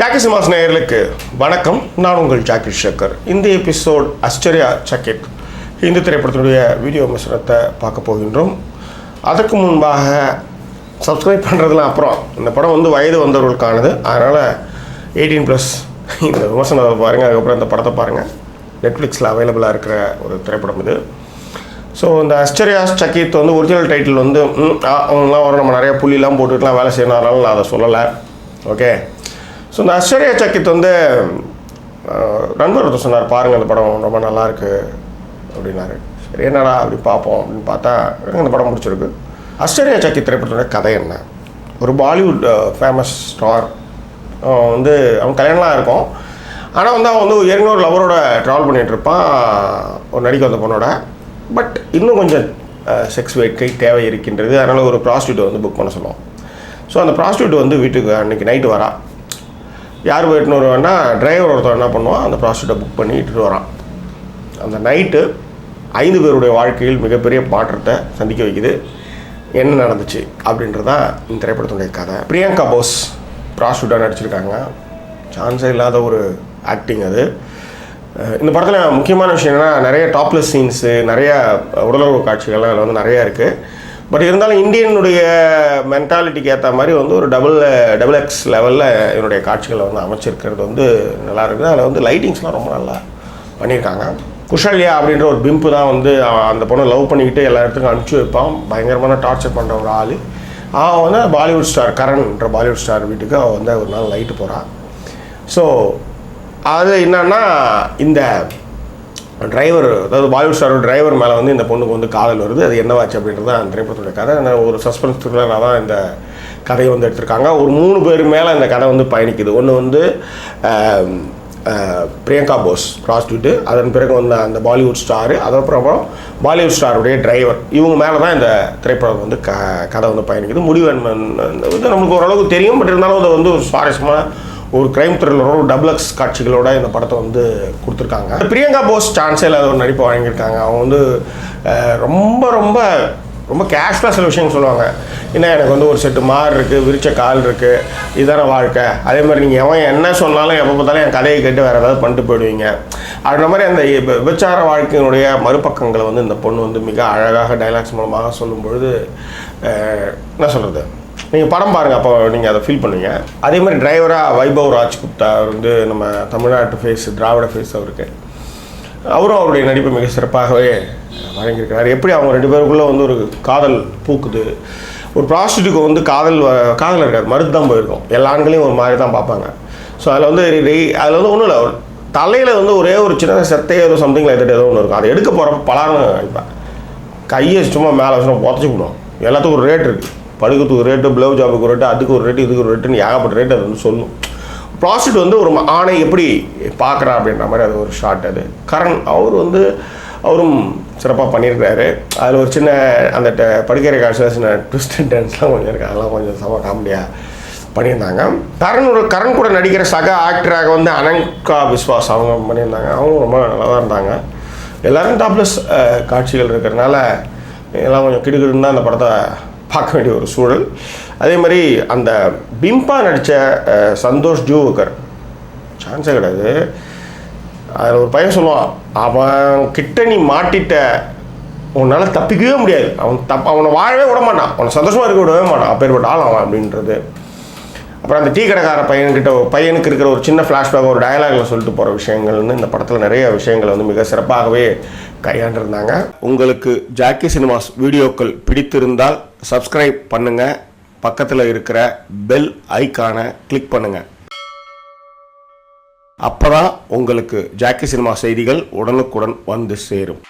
Jackie cinemas நேயர்களுக்கு வணக்கம். நான் உங்கள் ஜாக்கி சேகர். இந்த எபிசோட் ஆஸ்திரேலியா சக்கித் இந்த திரைப்படத்தினுடைய வீடியோ விமர்சனத்தை பார்க்க போகின்றோம். அதற்கு முன்பாக சப்ஸ்கிரைப் பண்ணுறதுலாம் அப்புறம், இந்த படம் வந்து வயது வந்தவர்களுக்கானது, அதனால் 18+ இந்த விமர்சனத்தை பாருங்கள். அதுக்கப்புறம் இந்த படத்தை பாருங்கள். நெட்ஃப்ளிக்ஸில் அவைலபிளாக இருக்கிற ஒரு திரைப்படம் இது. ஸோ இந்த ஆஸ்திரேலியா சக்கித் வந்து ஒரிஜினல் டைட்டில் வந்து அவங்களாம் வரும், நம்ம நிறைய புள்ளிலாம் போட்டுக்கலாம் வேலை செய்யணும், அதனால நான் அதை சொல்லலை. ஓகே. ஸோ இந்த ஆஸ்திரேலியா சக்கித் வந்து நண்பர் ஒருத்தர் சொன்னார், பாருங்கள் இந்த படம் ரொம்ப நல்லாயிருக்கு அப்படின்னாரு. சரி என்னடா அப்படி பார்ப்போம் அப்படின்னு பார்த்தா இந்த படம் முடிச்சிருக்கு. ஆஸ்திரேலியா சக்கித் திரைப்படத்தோட கதை என்ன? ஒரு பாலிவுட் ஃபேமஸ் ஸ்டார் வந்து அவன் கல்யாணம்லாம் இருக்கும், ஆனால் வந்து அவன் வந்து ஏற்கனவே ஒரு லவரோட ட்ராவல் பண்ணிகிட்ருப்பான் ஒரு நடிக்க வந்த பொண்ணோட. பட் இன்னும் கொஞ்சம் செக்ஸ் வேட்கை தேவை இருக்கின்றது, அதனால் ஒரு ப்ராஸ்டியூட்டை வந்து புக் பண்ண சொல்லுவோம். ஸோ அந்த ப்ராஸ்டியூட் வந்து வீட்டுக்கு அன்றைக்கி நைட்டு வரா. யார் போயிட்டுன்னு வருவான்னா, டிரைவர் ஒருத்தர் என்ன பண்ணுவான், அந்த ப்ராஸ்டியூட்டை புக் பண்ணி இட்டுட்டு வரான். அந்த நைட்டு 5 பேருடைய வாழ்க்கையில் மிகப்பெரிய மாற்றத்தை சந்திக்க வைக்குது. என்ன நடந்துச்சு அப்படின்றது தான் இந்த திரைப்படத்துடைய கதை. பிரியங்கா போஸ் ப்ராஸ்டியூட்டாக நடிச்சிருக்காங்க. சான்ஸே இல்லாத ஒரு ஆக்டிங் அது. இந்த படத்தில் முக்கியமான விஷயம் என்னென்னா, நிறைய டாப்லெஸ் சீன்ஸு, நிறைய உடலுறவு காட்சிகள்லாம் அதில் வந்து நிறையா இருக்குது. பட் இருந்தாலும் இந்தியனுடைய மென்டாலிட்டிக்கு ஏற்ற மாதிரி வந்து ஒரு டபுள் எக்ஸ் லெவலில் என்னுடைய காட்சிகளை வந்து அமைச்சிருக்கிறது வந்து நல்லா இருக்குது. அதில் வந்து லைட்டிங்ஸ்லாம் ரொம்ப நல்லா பண்ணியிருக்காங்க. குஷல்யா அப்படின்ற ஒரு பிம்பு தான் வந்து அந்த பொண்ணை லவ் பண்ணிக்கிட்டு எல்லா இடத்துக்கும் அனுப்பிச்சி வைப்பான். பயங்கரமான டார்ச்சர் பண்ணுற ஒரு ஆள். அவன் வந்து பாலிவுட் ஸ்டார் கரண்ன்ற பாலிவுட் ஸ்டார் வீட்டுக்கு அவன் வந்து ஒரு நாள் லைட்டு போகிறான். ஸோ அது என்னன்னா, இந்த டிரைவர், அதாவது பாலிவுட் ஸ்டாரோட டிரைவர் மேலே வந்து இந்த பொண்ணுக்கு வந்து காதல் வருது. அது என்னவாச்சு அப்படின்றது தான் அந்த திரைப்படத்துடைய கதை. ஒரு சஸ்பென்ஸ் த்ரில்லராக தான் இந்த கதையை வந்து எடுத்திருக்காங்க. ஒரு 3 பேர் மேலே இந்த கதை வந்து பயணிக்குது. ஒன்று வந்து பிரியங்கா போஸ் ப்ராஸ்டியூட்டு, அதன் பிறகு வந்து அந்த பாலிவுட் ஸ்டாரு, அதுக்கப்புறம் பாலிவுட் ஸ்டாருடைய டிரைவர், இவங்க மேலே தான் இந்த திரைப்படம் வந்து கதை வந்து பயணிக்குது. முடிவு வந்து நம்மளுக்கு ஓரளவுக்கு தெரியும். பட் இருந்தாலும் அதை வந்து ஒரு சுவாரஸ்யமான ஒரு கிரைம் த்ரில்லரோட டபுள் எக்ஸ் காட்சிகளோட இந்த படத்தை வந்து கொடுத்துருக்காங்க. பிரியங்கா போஸ் சான்ஸே இல்லாத ஒரு நடிப்பை வழங்கியிருக்காங்க. அவங்க வந்து ரொம்ப ரொம்ப ரொம்ப கேஷ்வலாக சில விஷயங்கள் சொல்லுவாங்க. ஏன்னா எனக்கு வந்து ஒரு செட்டு மாறு இருக்குது, விரிச்ச கால் இருக்குது, இதுதான வாழ்க்கை. அதே மாதிரி நீங்கள் எவன் என்ன சொன்னாலும் எப்போ பார்த்தாலும் என் கதையை கேட்டு வேறு ஏதாவது பண்ணிட்டு போயிடுவீங்க அப்படின்ற மாதிரி அந்த விபச்சார வாழ்க்கையினுடைய மறுபக்கங்களை வந்து இந்த பொண்ணு வந்து மிக அழகாக டைலாக்ஸ் மூலமாக சொல்லும் பொழுது என்ன சொல்கிறது, நீங்கள் படம் பாருங்கள், அப்போ நீங்கள் அதை ஃபீல் பண்ணுவீங்க. அதே மாதிரி டிரைவராக வைபவ் ராஜ்குப்தா வந்து நம்ம தமிழ்நாட்டு ஃபேஸ், திராவிட ஃபேஸ் அவருக்கு, அவரும் அவருடைய நடிப்பை மிக சிறப்பாகவே வழங்கியிருக்கிறார். எப்படி அவங்க 2 பேருக்குள்ளே வந்து ஒரு காதல் பூக்குது. ஒரு ப்ராஸ்டியூட்டுக்கு வந்து காதல் இருக்காது, மறுத்து தான் போயிருக்கும். எல்லா ஆண்களையும் ஒரு மாதிரி தான் பார்ப்பாங்க. ஸோ அதில் வந்து ஒன்றும் இல்லை, தலையில் வந்து ஒரே ஒரு சின்ன செத்தையோ ஏதோ சம்திங் லைட் ஏதோ ஒன்று இருக்கும். அதை எடுக்க போகிறப்ப பலான்னு இப்போ கையை சும்மா மேலே வச்சு புதைச்சி விடும். எல்லாத்துக்கும் ஒரு ரேட் இருக்குது. படுக்கிறதுக்கு ஒரு ரேட்டு, ப்ளவு ஜாபுக்கு ஒரு ரேட்டு, அதுக்கு ஒரு ரேட்டு, இதுக்கு ஒரு ரேட்டுன்னு ஏகப்பட்ட ரேட்டு அது வந்து சொல்லும். ப்ராஸ்டியூட் வந்து ஒரு ஆணை எப்படி பார்க்குறா அப்படின்ற மாதிரி அது ஒரு ஷார்ட். அது கரண் அவரும் சிறப்பாக பண்ணியிருக்கிறாரு. அதில் ஒரு சின்ன அந்த படுக்கிற காட்சியில் சின்ன ட்விஸ்ட் அண்ட் டர்ன்ஸ்லாம் கொஞ்சம் இருக்குது. அதெல்லாம் கொஞ்சம் செம காமெடியாக பண்ணியிருந்தாங்க. கரண் கூட நடிக்கிற சக ஆக்டராக வந்து அனங்கா விஸ்வாஸ் அவங்க பண்ணியிருந்தாங்க. அவங்களும் ரொம்ப நல்லா தான் இருந்தாங்க. எல்லோரும் டாப்லெஸ் காட்சிகள் இருக்கிறதுனால எல்லாம் கொஞ்சம் கிடுக்கிடுன்னு தான் அந்த படத்தை பார்க்க வேண்டிய ஒரு சூழல். அதே மாதிரி அந்த பிம்பா நடித்த சந்தோஷ் ஜூவக்கர் சான்ஸே கிடையாது. அதில் ஒரு பையன் சொல்லுவான், அவன் கிட்ட நீ மாட்டிட்ட, உன்னால் தப்பிக்கவே முடியாது, அவனை வாழவே விட மாட்டான், அவனை சந்தோஷமாக இருக்க விடவே மாட்டான், அப்பேற்பட்ட ஆள் அவன் அப்படின்றது. அப்புறம் அந்த டீ கடைக்கார பையனுக்கு இருக்கிற ஒரு சின்ன ஃப்ளாஷ்பேக், ஒரு டயலாகில் சொல்லிட்டு போகிற விஷயங்கள்னு இந்த படத்தில் நிறைய விஷயங்களை வந்து மிக சிறப்பாகவே கையாண்டிருந்தாங்க. உங்களுக்கு ஜாக்கி சினிமாஸ் வீடியோக்கள் பிடித்திருந்தால் சப்ஸ்கிரைப் பண்ணுங்கள், பக்கத்தில் இருக்கிற பெல் ஐக்கானை கிளிக் பண்ணுங்கள். அப்போ தான் உங்களுக்கு ஜாக்கி சினிமா செய்திகள் உடனுக்குடன் வந்து சேரும்.